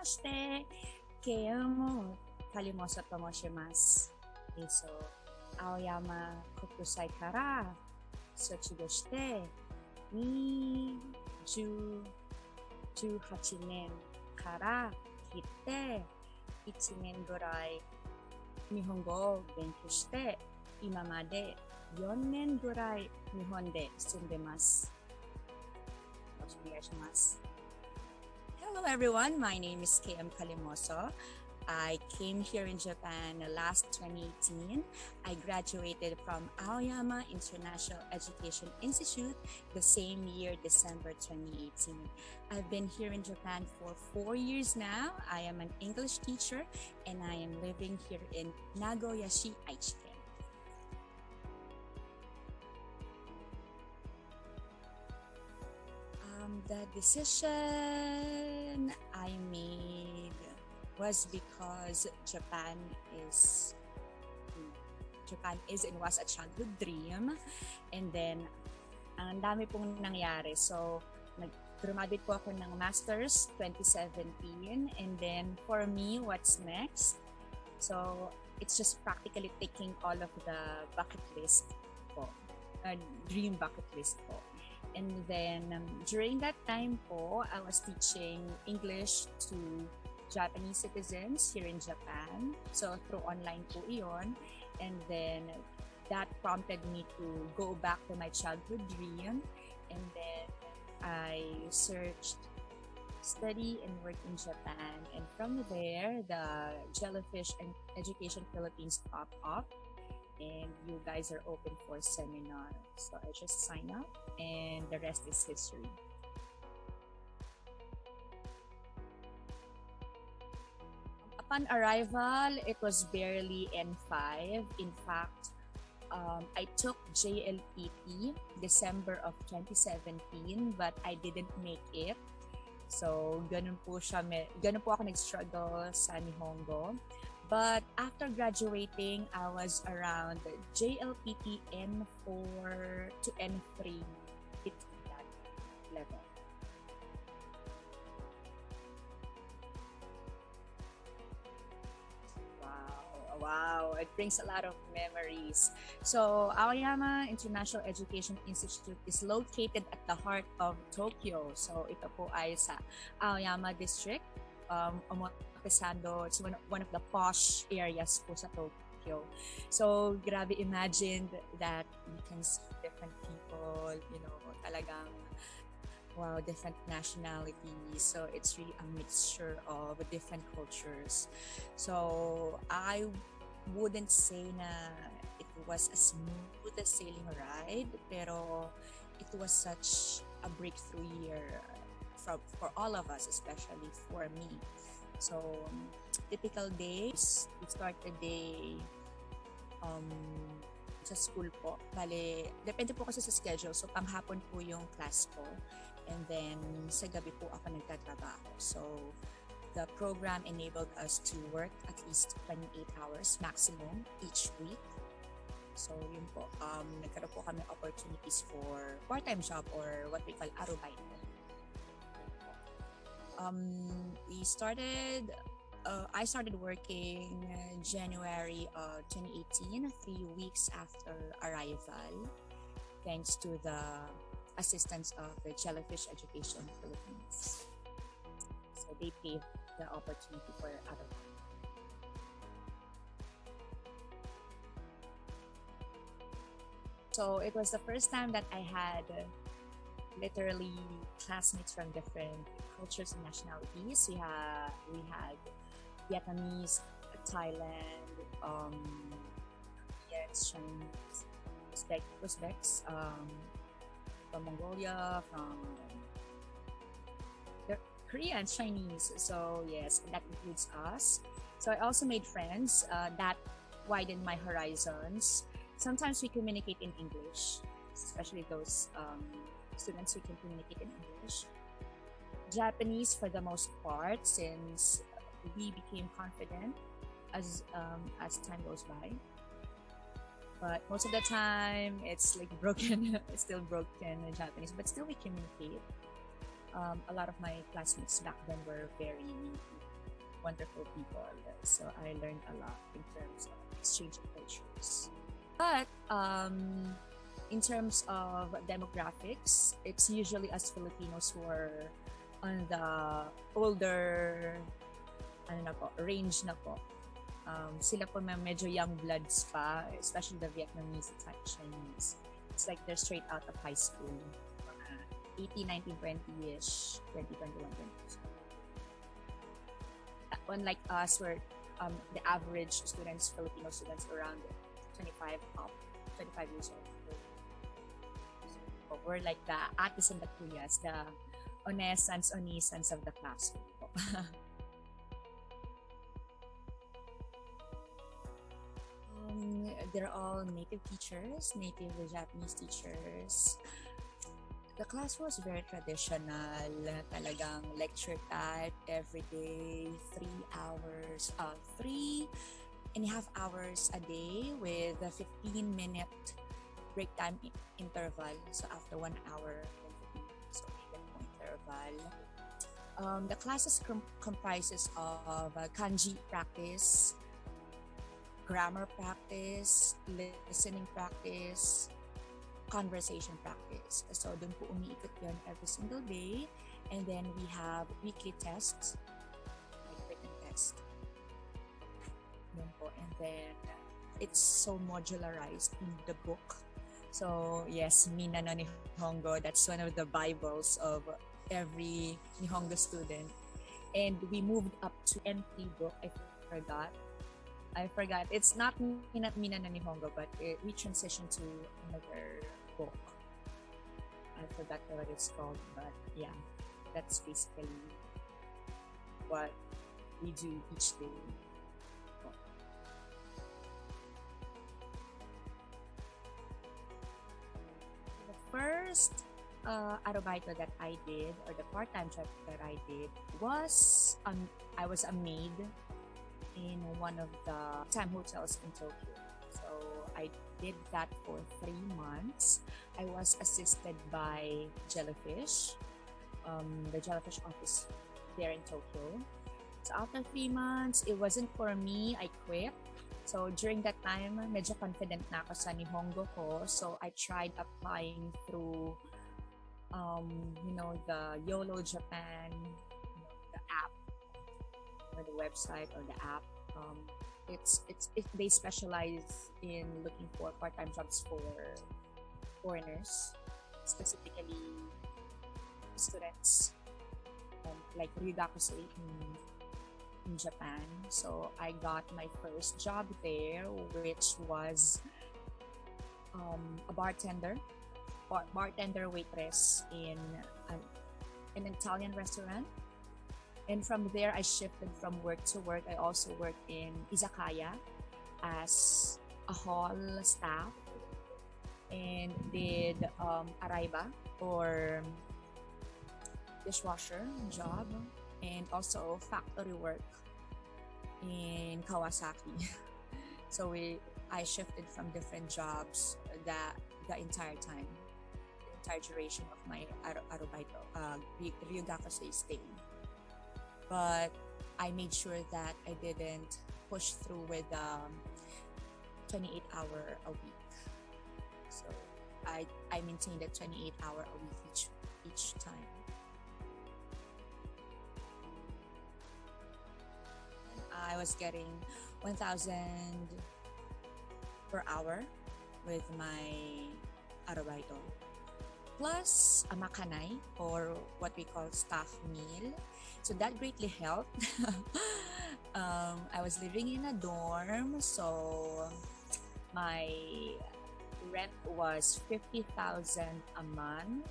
Namaste. Kayem Calimoso of Batch. So, Aoyama Kokusai Kara, Sochigo shite, ni 18年から来て、1年ぐらい日本語を勉強して、今まで4年ぐらい日本で住んでます。よろしくお願いします。Hello everyone, my name is Kayem Calimoso. I came here in Japan last 2018. I graduated from Aoyama International Education Institute the same year, December 2018. I've been here in Japan for 4 years now. I am an English teacher and I am living here in Nagoya-shi, Aichi-ken. The decision I made was because Japan is and was a childhood dream, and then ang dami pong nangyari. So nag-graduate po ako ng Masters 2017, and then for me, what's next? So it's just practically taking all of the bucket list po, dream bucket list po. And then during that time po, I was teaching English to Japanese citizens here in Japan. So through online po iyon. And then that prompted me to go back to my childhood dream. And then I searched study and work in Japan. And from there, the Jellyfish and Education Philippines popped up. And you guys are open for seminar. So I just signed up and the rest is history. Upon arrival, it was barely N5. In fact, I took JLPT December of 2017, but I didn't make it. So, ganun po ako nag-struggle sa Nihongo. But after graduating, I was around JLPT N4 to N3. It's that level. Wow, it brings a lot of memories. So, Aoyama International Education Institute is located at the heart of Tokyo. So, ito po ay sa Aoyama District. It's one of the posh areas po sa Tokyo. So, grabe, imagine that you can see different people, talagang, wow, different nationalities. So, it's really a mixture of different cultures. So, I wouldn't say na it was a smooth sailing ride, pero it was such a breakthrough year for all of us, especially for me. So, typical days, we start the day sa school po. Bale, depende po kasi sa schedule. So, panghapon po yung class ko. And then, sa gabi po ako nagtatrabaho. So, the program enabled us to work at least 28 hours maximum each week. So, yun po. Nagkaroon po kami opportunities for part-time job or what we call arubaito. I started working January 2018, 3 weeks after arrival, thanks to the assistance of the Jellyfish Education Philippines. So they paved the opportunity for other. So it was the first time that I had literally classmates from different cultures and nationalities. We had Vietnamese, Thailand, Koreans, Chinese, Uzbeks, from Mongolia, from Korea and Chinese. So yes, that includes us. So I also made friends that widened my horizons. Sometimes we communicate in English, especially those students who can communicate in English. Japanese for the most part, since we became confident as time goes by. But most of the time, it's like broken, it's still broken in Japanese, but still we communicate. A lot of my classmates back then were very wonderful people. So I learned a lot in terms of exchanging cultures. But in terms of demographics, it's usually us Filipinos who are on the older ano na po, range na po. Sila po medyo young bloods pa, especially the Vietnamese at Chinese. It's like they're straight out of high school. 18, 19, 20-ish, 20, 21, 22. Unlike us, where the average students, Filipino students, around 25 up, 25 years old. So, we're like the ates and the kuyas, the onesans, onisans of the classroom. They're all native teachers, native Japanese teachers. The class was very traditional, talagang lecture type every day, 3.5 hours a day with a 15-minute break time interval. So after 1 hour, 15 minutes, so interval. The classes comprises of kanji practice, grammar practice, listening practice, conversation practice. So dun po umiikot yun every single day. And then we have weekly tests, like written test. Yun po. And then it's so modularized in the book. So yes, Mina no Nihongo, that's one of the Bibles of every Nihongo student. And we moved up to NT book, I forgot. It's not Mina no Nihongo, but we transitioned to another book. I forgot what it's called, but yeah, that's basically what we do each day. The first arubaito that I did, or the part-time job that I did, was I was a maid in one of the time hotels in Tokyo. So I did that for 3 months. I was assisted by Jellyfish, the Jellyfish office there in Tokyo. So after 3 months, it wasn't for me. I quit. So during that time, medyo confident na ako sa Nihongo ko. So I tried applying through, the YOLO Japan, the app, or the website or the app. They specialize in looking for part-time jobs for foreigners, specifically students like Ryugakusei in Japan. So I got my first job there, which was a bartender waitress in an Italian restaurant. And from there, I shifted from work to work. I also worked in izakaya as a hall staff and did araiba or dishwasher job, and also factory work in Kawasaki. So I shifted from different jobs the entire time, the entire duration of my arubaito, Ryugakusei stay. But I made sure that I didn't push through with 28-hour a week. So I maintained a 28-hour a week each time. And I was getting 1,000 per hour with my arubaito, plus a makanay, or what we call staff meal. So that greatly helped. I was living in a dorm, so my rent was 50,000 a month.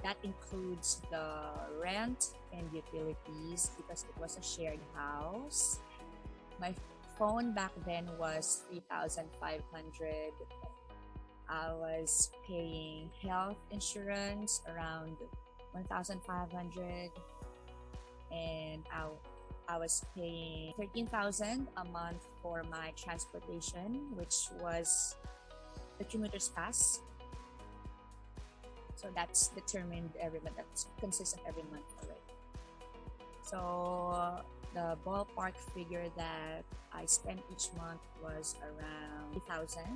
That includes the rent and utilities because it was a shared house. My phone back then was 3,500. I was paying health insurance around 1,500, and I was paying 13,000 a month for my transportation, which was the commuter's pass. So that's determined every month. That's consistent every month already. So the ballpark figure that I spent each month was around 3,000.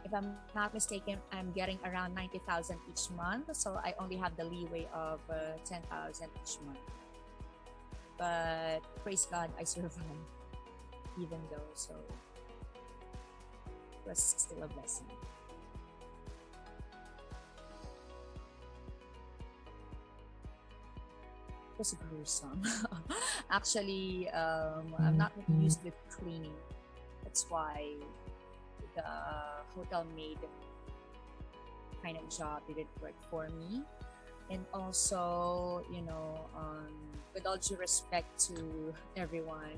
If I'm not mistaken, I'm getting around 90,000 each month. So I only have the leeway of 10,000 each month. But praise God, I survived even though. So it was still a blessing. It was gruesome. Actually, I'm not really used with cleaning. That's why the hotel maid kind of job didn't work for me. And also, with all due respect to everyone,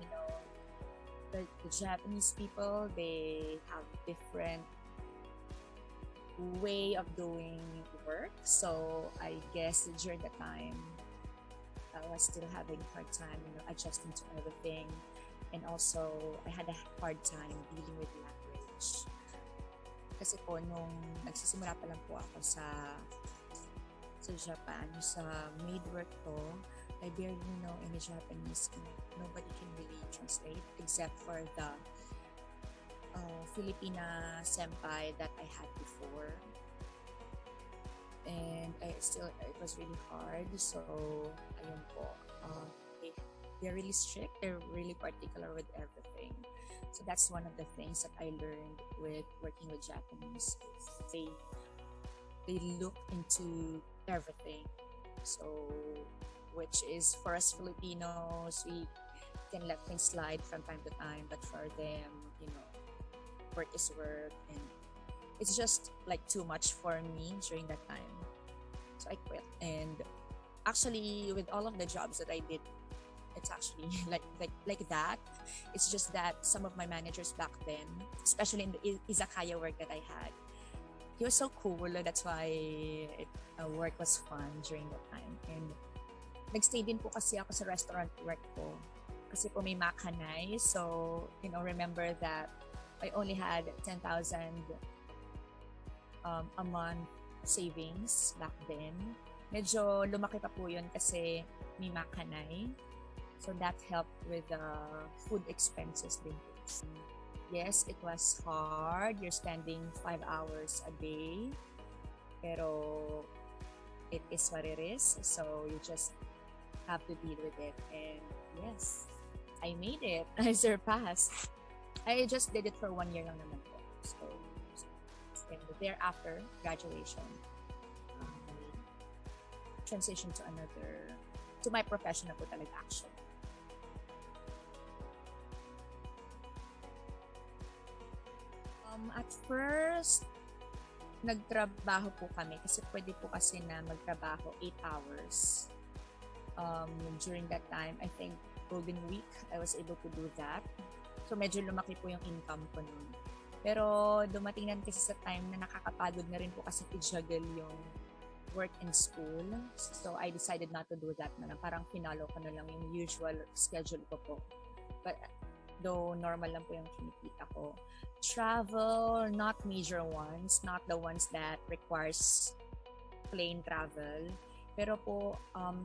you know, the Japanese people, they have different way of doing work. So I guess during the time, I was still having a hard time, adjusting to everything. And also, I had a hard time dealing with language. Kasi po, nung nagsisimula pa lang po ako sa Japan, sa maid work ko, I barely know any Japanese. Nobody can really translate except for the Filipina senpai that I had before. And it was really hard. So, ayun po. They're really strict. They're really particular with everything. So that's one of the things that I learned with working with Japanese. They look into everything. So, which is for us Filipinos, we can let things slide from time to time. But for them, work is work, and it's just like too much for me during that time. So I quit. And actually, with all of the jobs that I did, it's actually like that. It's just that some of my managers back then, especially in the izakaya work that I had, he was so cool. That's why work was fun during that time. And nagstay din po kasi ako sa restaurant work ko. Kasi po may makanay. So, remember that I only had 10,000 a month savings back then. Medyo lumaki pa po yun kasi may makanay. So that helped with the food expenses din. Yes, it was hard. You're spending 5 hours a day. Pero it is what it is. So you just have to deal with it. And yes, I made it. I surpassed. I just did it for 1 year lang naman po. So, and thereafter, graduation, transition to my profession na po talaga actually. At first, nagtrabaho po kami kasi pwede po kasi na magtrabaho 8 hours. During that time, I think Golden Week, I was able to do that. So medyo lumaki po yung income ko nun. Pero dumating na kasi sa time na nakakapagod na rin po kasi i-juggle yung work and school. So I decided not to do that na lang. Parang finalo ko na lang yung usual schedule ko po. But though normal lang po yung kinikita ko. Travel, not major ones, not the ones that requires plane travel. Pero po,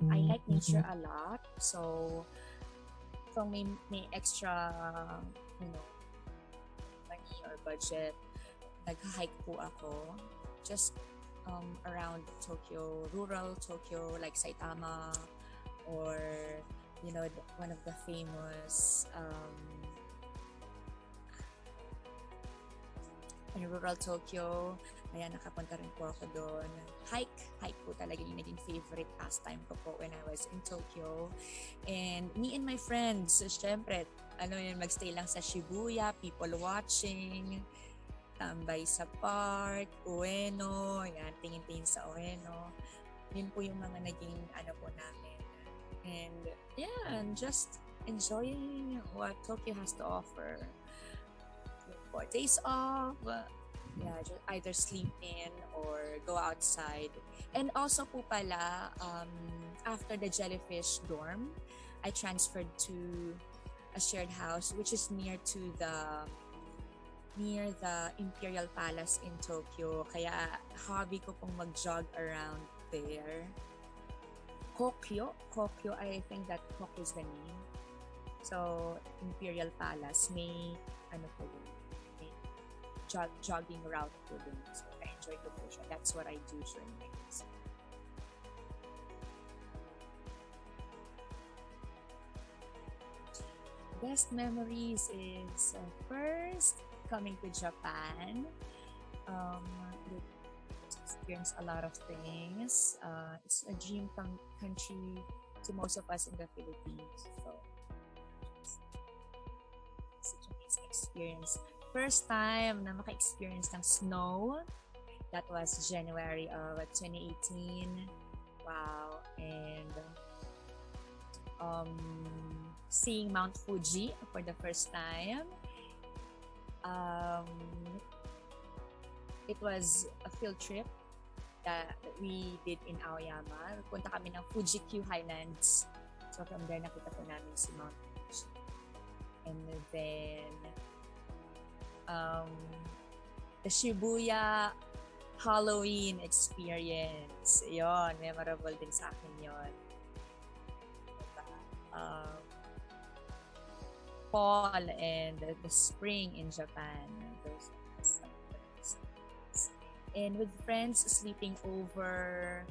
I like nature a lot. So, kung may extra, money or budget, nag-hike po ako. Just around Tokyo, rural Tokyo, like Saitama, or, one of the famous in rural Tokyo. Ayan, nakapunta rin po ako doon. Hike po talaga yung naging favorite pastime ko po when I was in Tokyo. And me and my friends, so syempre, magstay lang sa Shibuya, people watching, tambay sa park, Ueno, ayan, tingin-tingin sa Ueno. Yun po yung mga naging po namin. And yeah, and just enjoying what Tokyo has to offer. 4 days off, just either sleep in or go outside. And also po pala, after the Jellyfish dorm, I transferred to a shared house which is near the Imperial Palace in Tokyo. Kaya hobby ko pong mag-jog around there. Kokyo, I think that Kokyo is the name. So, Imperial Palace, may, ano po dun, may jogging route po dun. So, I enjoy ko po siya. That's what I do during my days. Best memories is first coming to Japan. Experience a lot of things. It's a dream country to most of us in the Philippines. So, such an amazing experience. First time na maka-experience ng snow, that was January of 2018. Wow. And seeing Mount Fuji for the first time. It was a field trip that we did in Aoyama. Punta kami ng Fuji Q Highlands. So from there, nakita po namin si Mount Fuji. And then, the Shibuya Halloween experience. Yon, memorable din sa akin yon. Fall and the spring in Japan. Those and with friends sleeping over,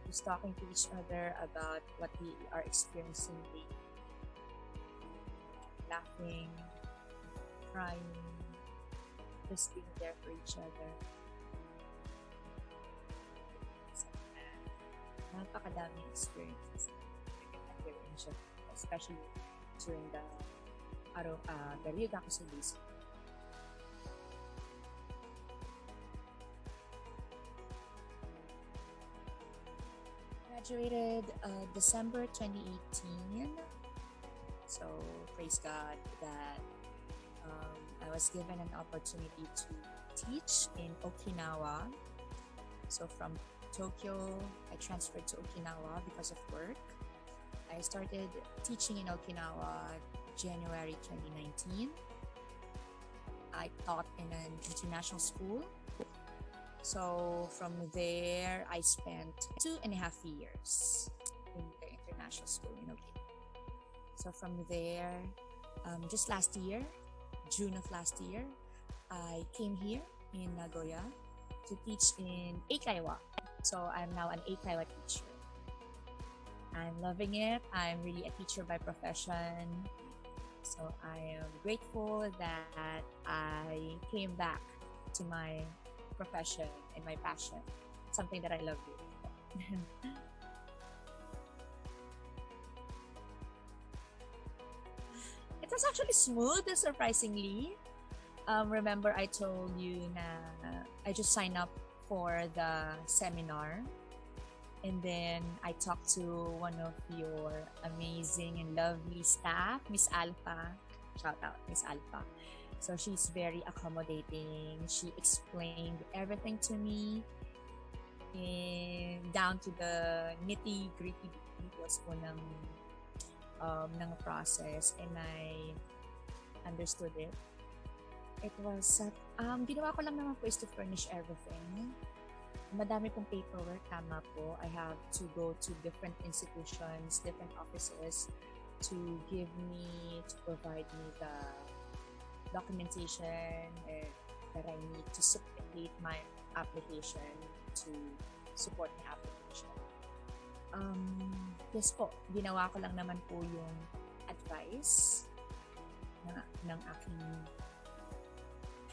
just talking to each other about what we are experiencing, laughing, crying, just being there for each other. Napakadaming experiences here in Japan, especially during the Ryugaku days. Graduated December 2018. So praise God that I was given an opportunity to teach in Okinawa. So from Tokyo, I transferred to Okinawa because of work. I started teaching in Okinawa January 2019. I taught in an international school. So from there, I spent 2.5 years in the international school in Okinawa. So from there, just last year, June of last year, I came here in Nagoya to teach in Eikaiwa. So I'm now an Eikaiwa teacher. I'm loving it. I'm really a teacher by profession. So I am grateful that I came back to my profession and my passion, something that I love doing. It was actually smooth, surprisingly. Remember I told you na I just signed up for the seminar, and then I talked to one of your amazing and lovely staff, Miss Alpha. Shout out, Miss Alpha. So she's very accommodating. She explained everything to me, and down to the nitty-gritty details po ng process, and I understood it. It was, ginawa ko lang naman po is to furnish everything. Madami pong paperwork, tama po. I have to go to different institutions, different offices to provide me the documentation that I need to submit my application to support my application. Yes po, ginawa ko lang naman po yung advice ng aking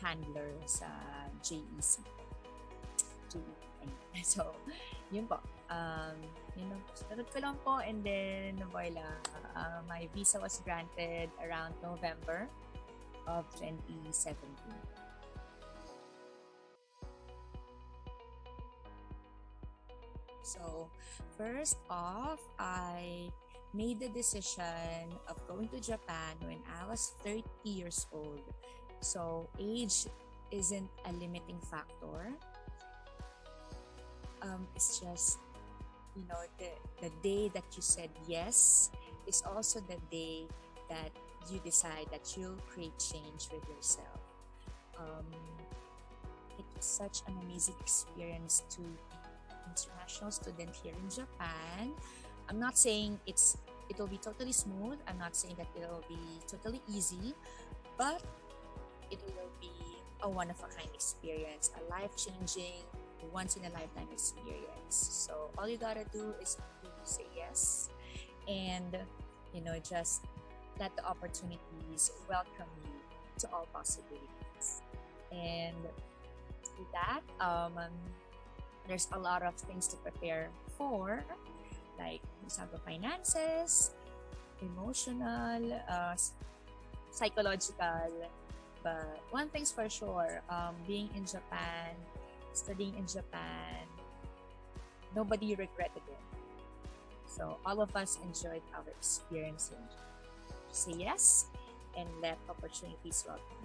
handler sa JEC. So, yun po. Yun lang po. Sunod ko lang po, and then, voila, my visa was granted around November of 2017. So, first off, I made the decision of going to Japan when I was 30 years old. So, age isn't a limiting factor. It's just, the day that you said yes is also the day that you decide that you'll create change with yourself. It was such an amazing experience to be an international student here in Japan. I'm not saying it will be totally smooth. I'm not saying that it will be totally easy, but it will be a one-of-a-kind experience, a life-changing, once-in-a-lifetime experience. So all you gotta do is to say yes, and just let the opportunities welcome you to all possibilities. And with that, there's a lot of things to prepare for, like for example, finances, emotional, psychological. But one thing's for sure, being in Japan, studying in Japan, nobody regretted it. So all of us enjoyed our experience in Japan. Say yes and let opportunities welcome